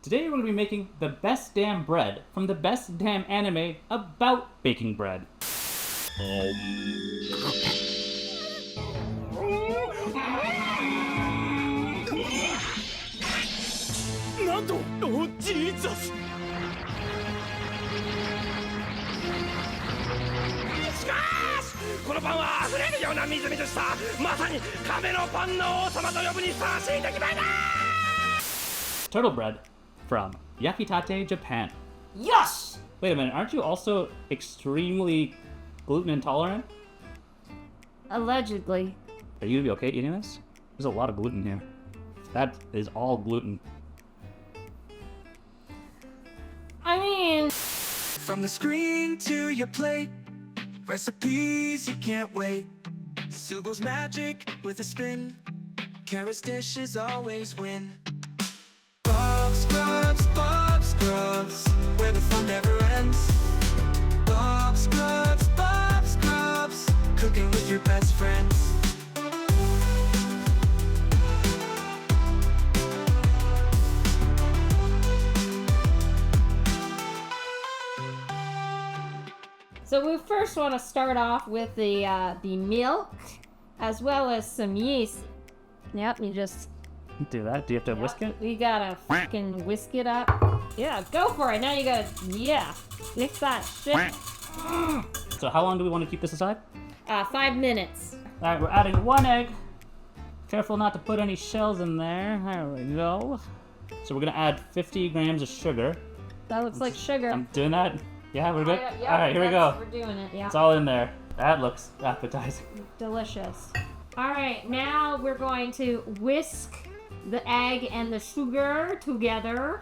Today we're going to be making the best damn bread from the best damn anime about baking bread. Oh, Jesus! しかしこのパンは溢れるようなみずみずしさまさに亀のパンの王様と呼ぶにふさわしい出来栄えだ Turtle bread from Yakitate, Japan. Yes! Wait a minute, aren't you also extremely gluten intolerant? Allegedly. Are you gonna be okay eating this? There's a lot of gluten here. That is all gluten. I mean... From the screen to your plate, recipes you can't wait. Subo's magic with a spin, Kara's dishes always win. Bubz Grubz, Bubz Grubz, where the fun never ends. Bubz Grubz, Bubz Grubz, cooking with your best friends. So we first want to start off with the milk, as well as some yeast. Yep, you just... Do that? Do you have to whisk it? We gotta fucking whisk it up. Yeah, go for it. Now you gotta, mix that shit. So how long do we want to keep this aside? 5 minutes. Alright, we're adding 1 egg. Careful not to put any shells in there. There we go. So we're gonna add 50 grams of sugar. That looks like sugar. I'm doing that. Yeah, we're good? Yeah, Alright, here we go. We're doing it, yeah. It's all in there. That looks appetizing. Delicious. Alright, now we're going to whisk the egg and the sugar together.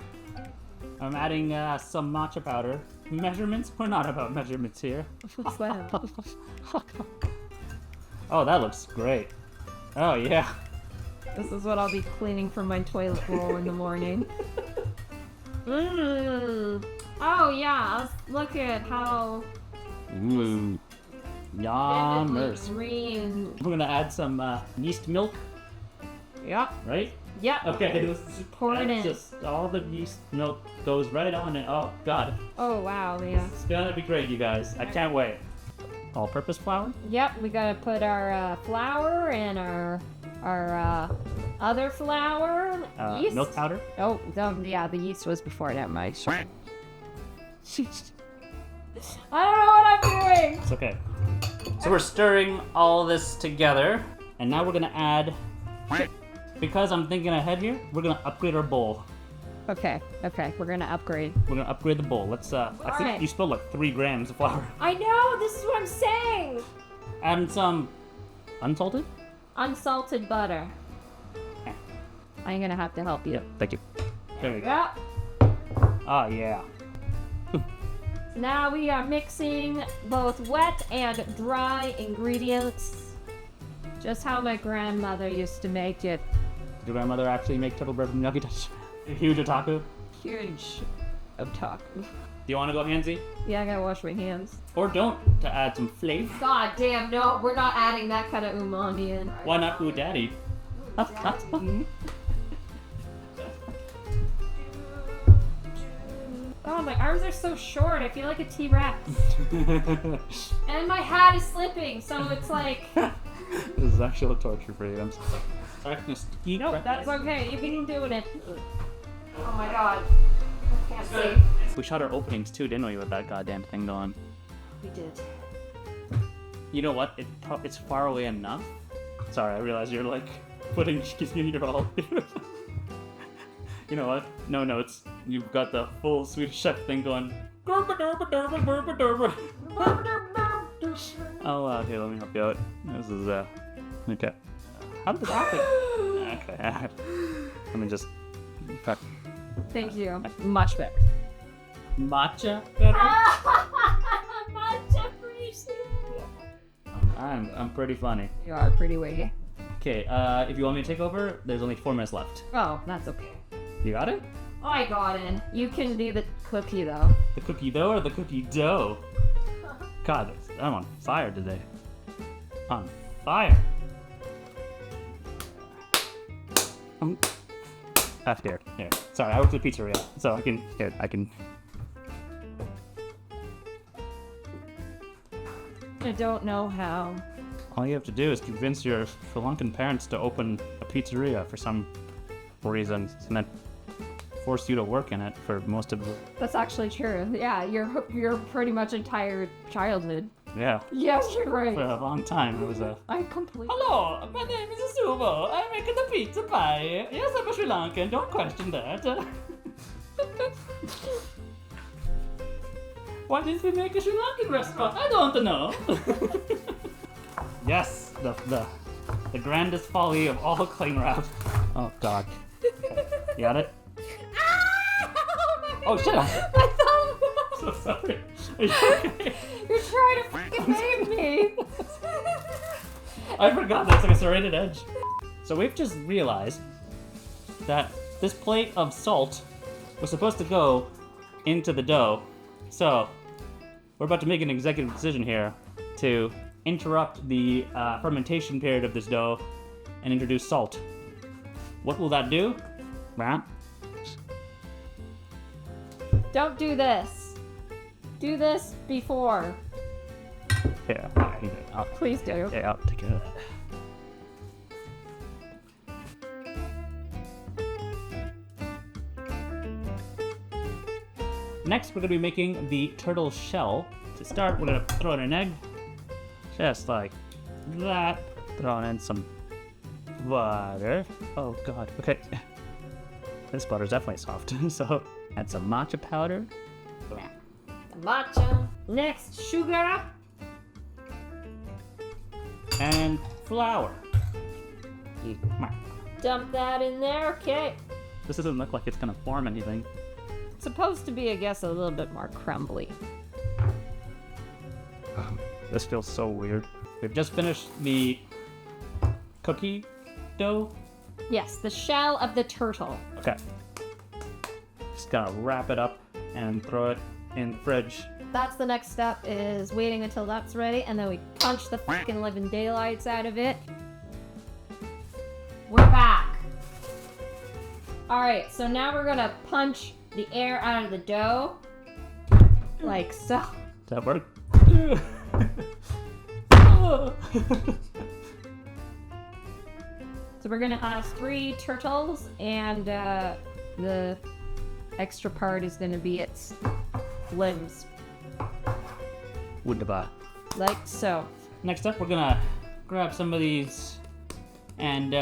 I'm adding some matcha powder. Measurements? We're not about measurements here. What's that? Oh, that looks great. Oh, yeah. This is what I'll be cleaning from my toilet roll in the morning. Oh yeah, look at how Ooh. Yummers. green. We're gonna add some yeast milk, Yep. right? Yep. Okay, Pour it in. Just all the yeast milk goes right on it. Oh god, Oh wow, yeah. it's gonna be great, you guys. I can't wait. All-purpose flour? Yep, we gotta put our flour and our other flour. Yeast. Milk powder? Oh, yeah, the yeast was before that, Mike. I don't know what I'm doing. It's okay. So we're stirring all this together, and now we're gonna add. Because I'm thinking ahead here, we're gonna upgrade our bowl. Okay, we're gonna upgrade. We're gonna upgrade the bowl. Let's. I think Alright. you spilled like 3 grams of flour. I know, this is what I'm saying. Add some unsalted. Unsalted butter. I'm gonna have to help you. Yep. Thank you. There we go. Yep. Oh yeah. Now we are mixing both wet and dry ingredients. Just how my grandmother used to make it. Did your grandmother actually make turtle bread from Yakitate? Huge otaku. Huge otaku. Do you want to go handsy? Yeah, I gotta wash my hands. Or don't, to add some flavor. God damn, no, we're not adding that kind of umami in. Why not go daddy? Oh, my arms are so short. I feel like a T-Rex. And my hat is slipping, so it's like... This is actually a torture for you. I'm sorry. Sorry. Nope, that's okay. You can do it. Oh my god. I can't see. We shot our openings too, didn't we, with that goddamn thing going? We did. You know what? It's far away enough. Sorry, I realize you're like putting your all. You know what? No notes. You've got the full Swedish chef thing going. Oh, okay, let me help you out. This is, okay. How did this happen? Okay, let me just... Thank you. Much better. Matcha better? Matcha freeze. I'm pretty funny. You are pretty witty. Okay, if you want me to take over, there's only 4 minutes left. Oh, that's okay. You got it? I got it. You can do the cookie though. The cookie dough or the cookie dough? God, I'm on fire today. On fire. Here. Sorry, I work at the pizzeria, so I can. I don't know how. All you have to do is convince your Sri Lankan parents to open a pizzeria for some reason, and then force you to work in it for most of the... That's actually true. Yeah, your pretty much entire childhood. Yeah. Yes, you're right. For a long time, it was a... I completely... Hello, my name is Subo. I'm making the pizza pie. Yes, I'm a Sri Lankan. Don't question that. Why didn't we make a Sri Lankan restaurant? I don't know. Yes, the grandest folly of all cling wrap. Oh God. You got it? Oh shit! My thumb! So sorry. Are you okay? You're trying to fucking save me! I forgot that's like a serrated edge. So we've just realized that this plate of salt was supposed to go into the dough. So we're about to make an executive decision here to interrupt the fermentation period of this dough and introduce salt. What will that do? Right? Don't do this. Do this before. Here, Please do. Yeah, I'll take care of that. Next, we're going to be making the turtle shell. To start, we're going to throw in an egg. Just like that. Throw in some butter. Oh God, okay. This butter's definitely soft. So, add some matcha powder. Matcha. Next, sugar. And flour. Dump that in there, okay. This doesn't look like it's gonna form anything. It's supposed to be, I guess, a little bit more crumbly. This feels so weird. We've just finished the cookie dough. Yes, the shell of the turtle. Okay. Just gotta wrap it up and throw it in the fridge. That's the next step, is waiting until that's ready, and then we punch the fucking living daylights out of it. We're back. Alright, so now we're gonna punch the air out of the dough. Like so. Does that work? So we're gonna have 3 turtles, and the extra part is gonna be its limbs. Wunderbar. Like so. Next up, we're gonna grab some of these and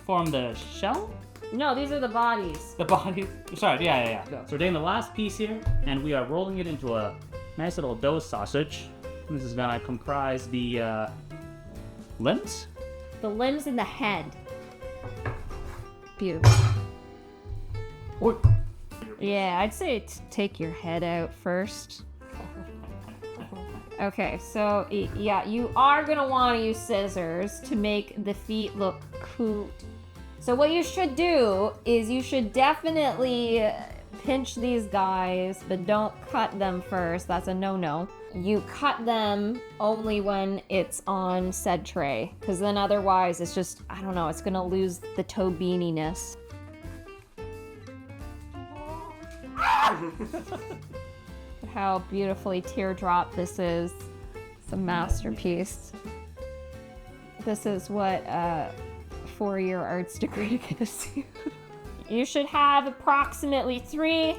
form the shell? No, these are the bodies. The body. Sorry, yeah. So we're taking the last piece here, and we are rolling it into a nice little dough sausage. This is gonna comprise the limbs. The limbs and the head. Beautiful. Oh. Yeah, I'd say take your head out first. Okay, so yeah, you are gonna want to use scissors to make the feet look cool. So what you should do is you should definitely pinch these guys, but don't cut them first. That's a no-no. You cut them only when it's on said tray, because then otherwise it's just, I don't know, it's gonna lose the toe beaniness. How beautifully teardrop this is. It's a masterpiece. This is what a 4-year arts degree gives you. You should have approximately 3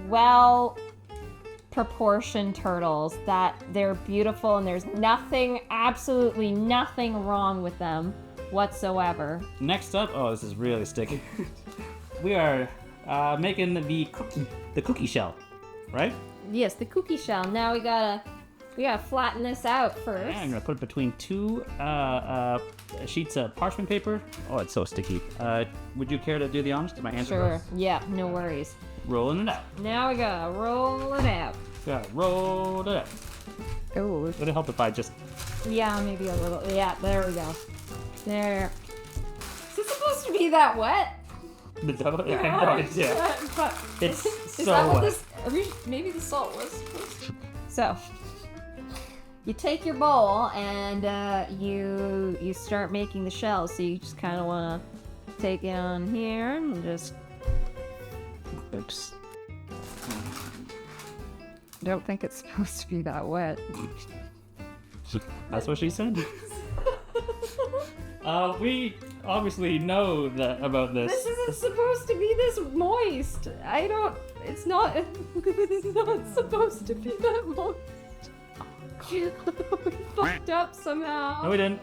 well-proportioned turtles that they're beautiful and there's nothing, absolutely nothing wrong with them whatsoever. Next up, oh, this is really sticky. We are making the cookie shell, right? Yes, the cookie shell. Now we gotta flatten this out first. Yeah, I'm gonna put it between 2 sheets of parchment paper. Oh, it's so sticky. Would you care to do the honors? My hands are Sure. Yeah, no worries. rolling it out. Now we gotta roll it out. Gotta roll it out. Oh. Would it help if I just... Yeah, maybe a little. Yeah, there we go. There. Is it supposed to be that wet? The dough? Yeah, I have no idea. But It's is so that what wet. maybe the salt was supposed to. So, you take your bowl and you start making the shells. So you just kind of want to take it on here and just... Oops. Don't think it's supposed to be that wet. That's what she said. We obviously know that about this. This isn't supposed to be this moist. It's not supposed to be that moist. We fucked up somehow. No, we didn't.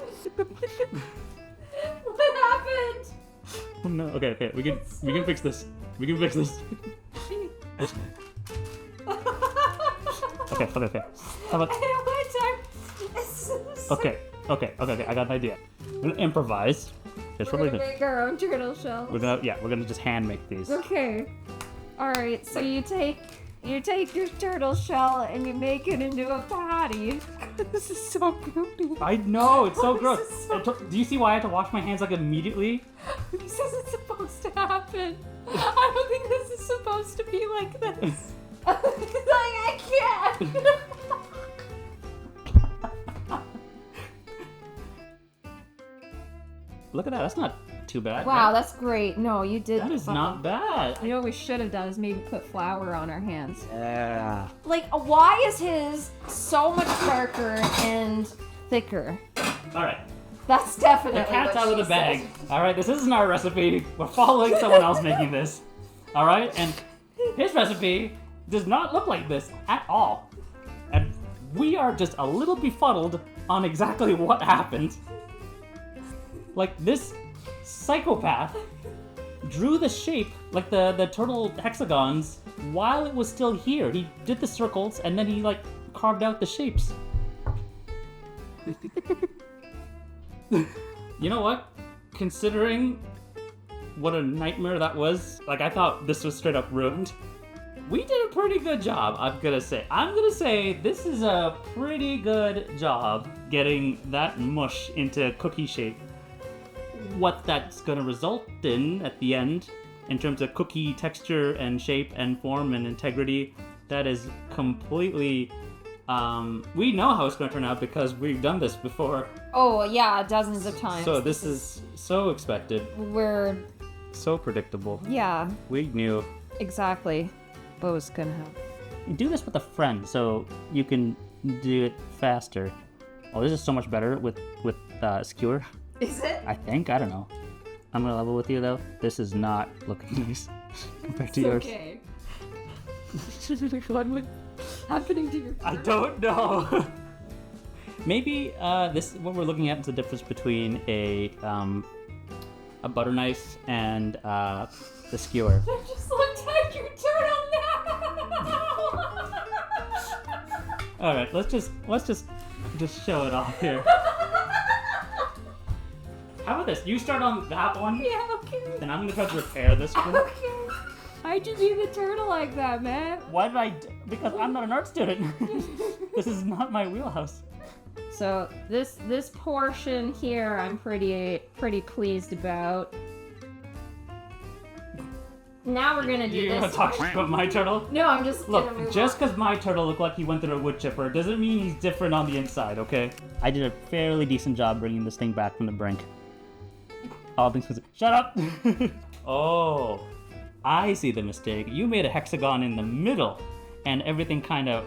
What happened? Oh no. Okay. We can fix this. We can fix this. Okay. How about? Okay. I got an idea. We're gonna improvise. Here's what We're gonna make our own turtle shell. We're gonna just hand make these. Okay. All right. So you take your turtle shell and you make it into a patty. This is so goopy. I know, it's so gross. This is so- Do you see why I had to wash my hands like immediately? This isn't supposed to happen. I don't think this is supposed to be like this. Like I can't. Look at that. That's not too bad. Wow, right? that's great. No, you did. That is not bad. You know what we should have done is maybe put flour on our hands. Yeah. Like, why is his so much darker and thicker? All right. That's definitely The cat's what out of the she bag. said. All right. This isn't our recipe. We're following someone else making this. All right. And his recipe does not look like this at all. And we are just a little befuddled on exactly what happened. Like, this psychopath drew the shape, like the turtle hexagons, while it was still here. He did the circles, and then he, like, carved out the shapes. You know what? Considering what a nightmare that was, like, I thought this was straight up ruined. We did a pretty good job, I'm gonna say. I'm gonna say this is a pretty good job getting that mush into cookie shape. What that's gonna result in at the end, in terms of cookie texture and shape and form and integrity, that is completely, we know how it's gonna turn out because we've done this before. Oh, yeah, dozens of times. So this is so expected, We're, so predictable. yeah, We knew. exactly. Bo's gonna have. Do this with a friend so you can do it faster. Oh, this is so much better with skewer. Is it? I think. I don't know. I'm gonna level with you though. This is not looking nice compared to yours. Okay. What's happening to your I don't know. Maybe this what we're looking at is the difference between a butter knife and the skewer. I just looked at your turtle now. All right, let's just show it off here. How about this? You start on that one, Yeah, okay. and I'm gonna try to repair this one. Okay. Why'd you do the turtle like that, man? Why did I? Because I'm not an art student. This is not my wheelhouse. So this portion here, I'm pretty pleased about. Now we're gonna do You're gonna this. talk shit about my turtle? No, I'm just gonna Look, move just on. because my turtle looked like he went through a wood chipper doesn't mean he's different on the inside, okay? I did a fairly decent job bringing this thing back from the brink. All things considered. Shut up! Oh, I see the mistake. You made a hexagon in the middle, and everything kind of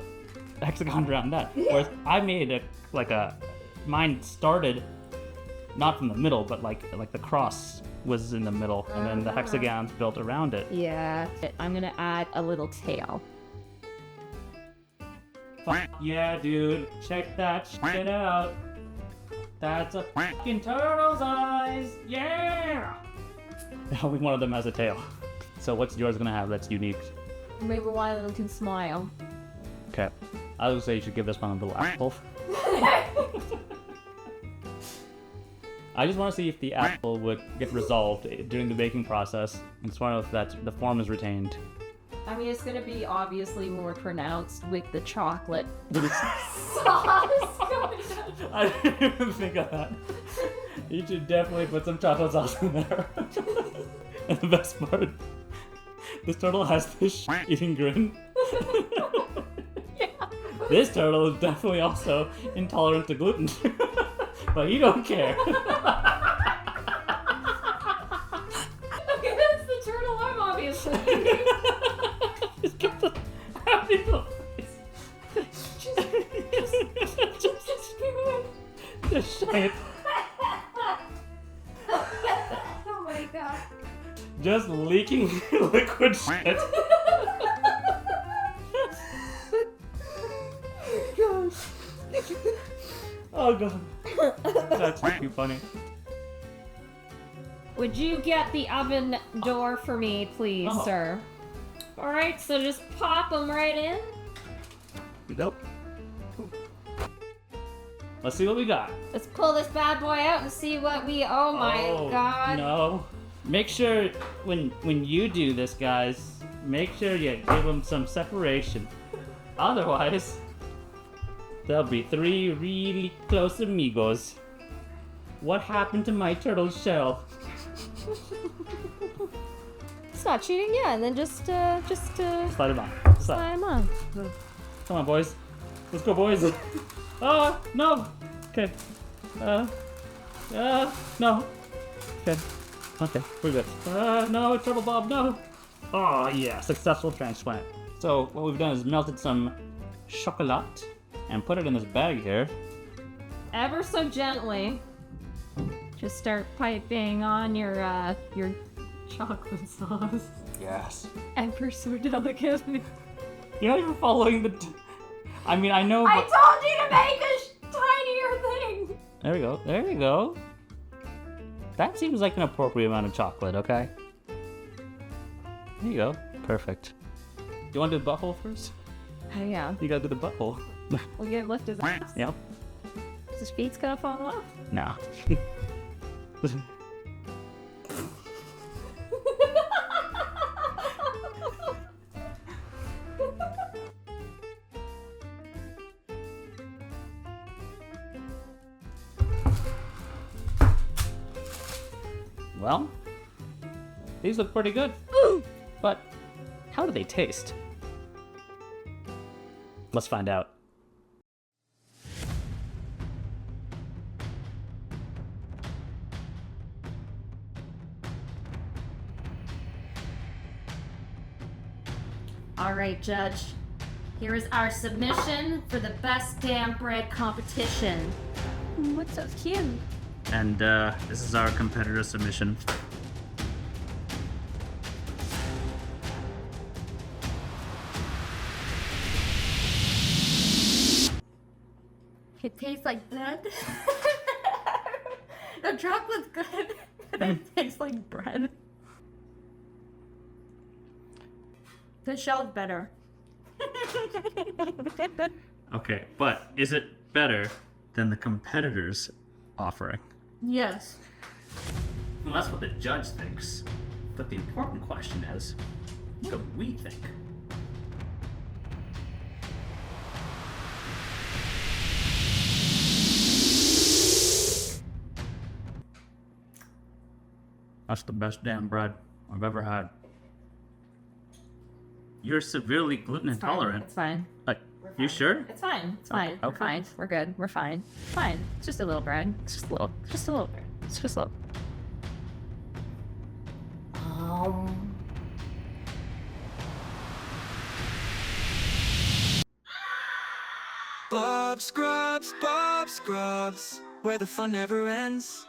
hexagoned around that. Whereas I made mine started not from the middle, but like the cross was in the middle, and then the hexagons built around it. Yeah, I'm gonna add a little tail. Fuck yeah, dude. Check that shit out. That's a fucking turtle's eyes. Yeah! Only one of them has a tail. So what's yours gonna have that's unique? Maybe one of them can smile. Okay. I would say you should give this one a little apple. I just want to see if the apple would get resolved during the baking process. I just want to know if the form is retained. I mean, it's gonna be obviously more pronounced with the chocolate sauce going on. I didn't even think of that. You should definitely put some chocolate sauce in there. And the best part, this turtle has this eating grin. Yeah. This turtle is definitely also intolerant to gluten. But you don't care. Just get the happy face. Just say it. Oh my god. Just leaking liquid shit. Oh god. That's too funny. Would you get the oven door for me, please, Oh. sir? Alright, so just pop them right in. Nope. Let's see what we got. Let's pull this bad boy out and see what we. Oh my god. No. Make sure when you do this, guys, make sure you give them some separation. Otherwise, there'll be 3 really close amigos. What happened to my turtle shell? It's not cheating, yeah, and then just Slide it on. slide Slide. them on. Come on, boys. Let's go, boys. No. Okay. No. Okay. Okay, we're good. No, Turtle Bob, no. Oh, yeah, successful transplant. So, what we've done is melted some chocolate and put it in this bag here. Ever so gently. Just start piping on your chocolate sauce. Yes. Ever so delicate. You're not even following the... I mean, I know, I but... told you to make a tinier thing! There we go, there we go. That seems like an appropriate amount of chocolate, okay? There you go. Perfect. You want to do the butthole first? Oh yeah. You gotta do the butthole. We'll get lift his ass. Yep. His feet's gonna fall off. No. Well, these look pretty good. But how do they taste? Let's find out. All right, Judge. Here is our submission for the best damn bread competition. What's so cute? And this is our competitor submission. It tastes like bread. The chocolate's good, but it tastes like bread. The shell's better. Okay, but is it better than the competitor's offering? Yes. Well, that's what the judge thinks. But the important question is, what do we think? That's the best damn bread I've ever had. You're severely gluten intolerant. It's fine. Like, you sure? It's fine. It's Okay, fine. We're okay. fine. We're good. We're fine. It's fine. It's just a little bread. It's just a little. Just a little bread. It's just a little. Bubz Grubz, where the fun never ends.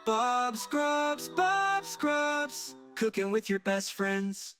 Bubz Grubz, cooking with your best friends.